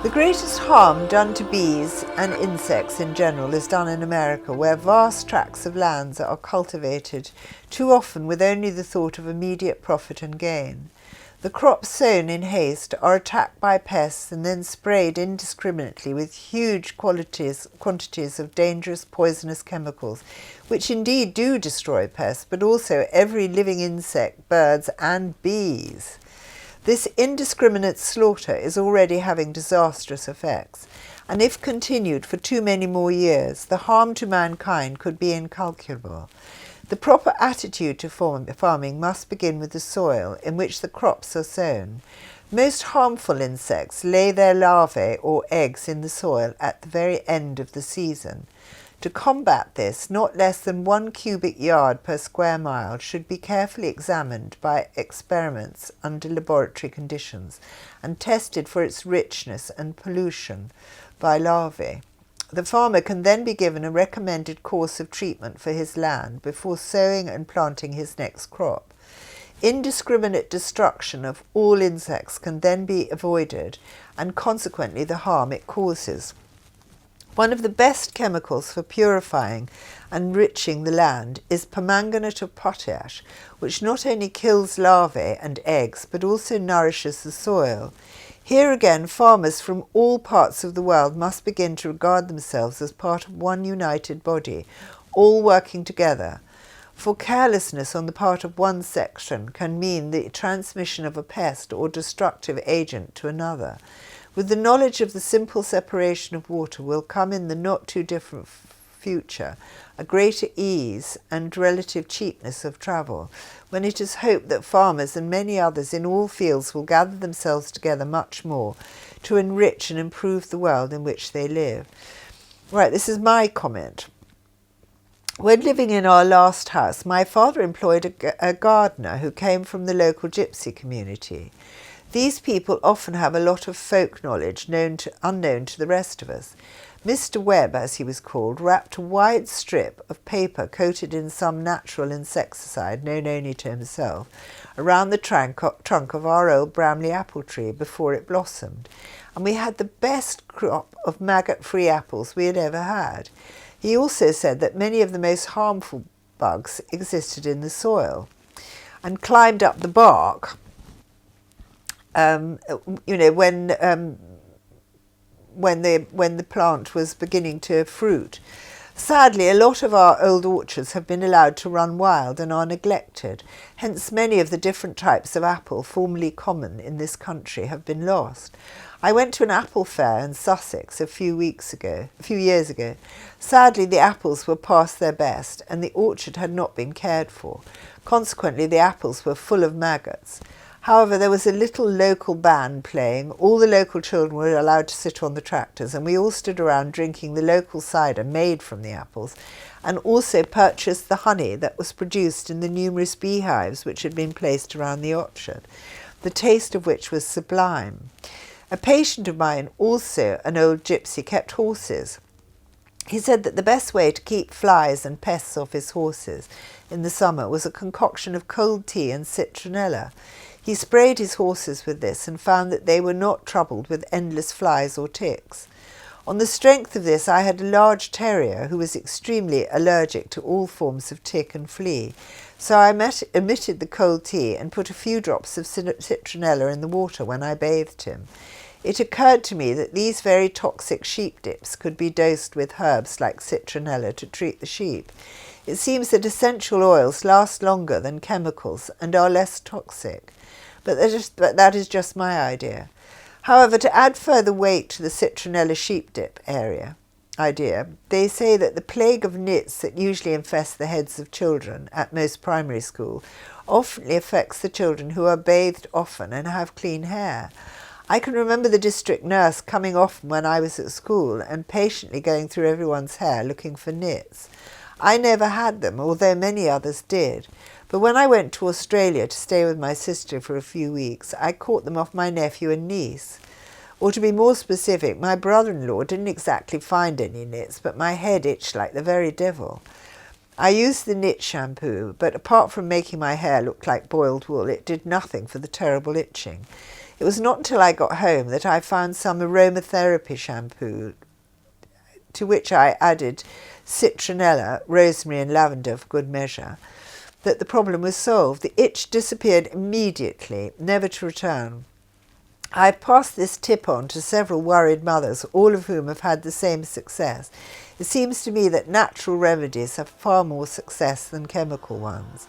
The greatest harm done to bees and insects in general is done in America, where vast tracts of lands are cultivated, too often with only the thought of immediate profit and gain. The crops sown in haste are attacked by pests and then sprayed indiscriminately with huge quantities of dangerous poisonous chemicals, which indeed do destroy pests, but also every living insect, birds and bees. This indiscriminate slaughter is already having disastrous effects, and if continued for too many more years, the harm to mankind could be incalculable. The proper attitude to farming must begin with the soil in which the crops are sown. Most harmful insects lay their larvae or eggs in the soil at the very end of the season. To combat this, not less than 1 cubic yard per square mile should be carefully examined by experiments under laboratory conditions and tested for its richness and pollution by larvae. The farmer can then be given a recommended course of treatment for his land before sowing and planting his next crop. Indiscriminate destruction of all insects can then be avoided, and consequently the harm it causes. One of the best chemicals for purifying and enriching the land is permanganate of potash, which not only kills larvae and eggs but also nourishes the soil. Here again, farmers from all parts of the world must begin to regard themselves as part of one united body, all working together. For carelessness on the part of one section can mean the transmission of a pest or destructive agent to another. With the knowledge of the simple separation of water will come in the not too different future a greater ease and relative cheapness of travel, when it is hoped that farmers and many others in all fields will gather themselves together much more to enrich and improve the world in which they live. Right, this is my comment. When living in our last house, my father employed a gardener who came from the local gypsy community. These people often have a lot of folk knowledge unknown to the rest of us. Mr. Webb, as he was called, wrapped a wide strip of paper coated in some natural insecticide, known only to himself, around the trunk of our old Bramley apple tree before it blossomed, and we had the best crop of maggot-free apples we had ever had. He also said that many of the most harmful bugs existed in the soil, and climbed up the bark when the plant was beginning to fruit. Sadly, a lot of our old orchards have been allowed to run wild and are neglected. Hence, many of the different types of apple formerly common in this country have been lost. I went to an apple fair in Sussex a few years ago. Sadly, the apples were past their best, and the orchard had not been cared for. Consequently, the apples were full of maggots. However, there was a little local band playing. All the local children were allowed to sit on the tractors, and we all stood around drinking the local cider made from the apples, and also purchased the honey that was produced in the numerous beehives which had been placed around the orchard, the taste of which was sublime. A patient of mine, also an old gypsy, kept horses. He said that the best way to keep flies and pests off his horses in the summer was a concoction of cold tea and citronella. He sprayed his horses with this and found that they were not troubled with endless flies or ticks. On the strength of this, I had a large terrier who was extremely allergic to all forms of tick and flea, so I omitted the cold tea and put a few drops of citronella in the water when I bathed him. It occurred to me that these very toxic sheep dips could be dosed with herbs like citronella to treat the sheep. It seems that essential oils last longer than chemicals and are less toxic. But that is just my idea. However, to add further weight to the citronella sheep dip idea, they say that the plague of nits that usually infests the heads of children at most primary school often affects the children who are bathed often and have clean hair. I can remember the district nurse coming often when I was at school and patiently going through everyone's hair looking for nits. I never had them, although many others did. But when I went to Australia to stay with my sister for a few weeks, I caught them off my nephew and niece. Or to be more specific, my brother-in-law didn't exactly find any nits, but my head itched like the very devil. I used the nit shampoo, but apart from making my hair look like boiled wool, it did nothing for the terrible itching. It was not until I got home that I found some aromatherapy shampoo, to which I added citronella, rosemary and lavender for good measure, that the problem was solved. The itch disappeared immediately, never to return. I've passed this tip on to several worried mothers, all of whom have had the same success. It seems to me that natural remedies have far more success than chemical ones.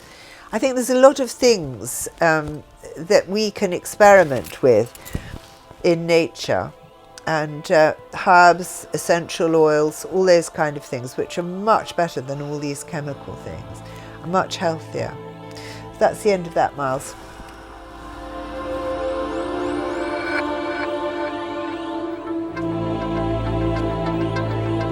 I think there's a lot of things that we can experiment with in nature, and herbs, essential oils, all those kind of things, which are much better than all these chemical things, much healthier. That's the end of that, Miles.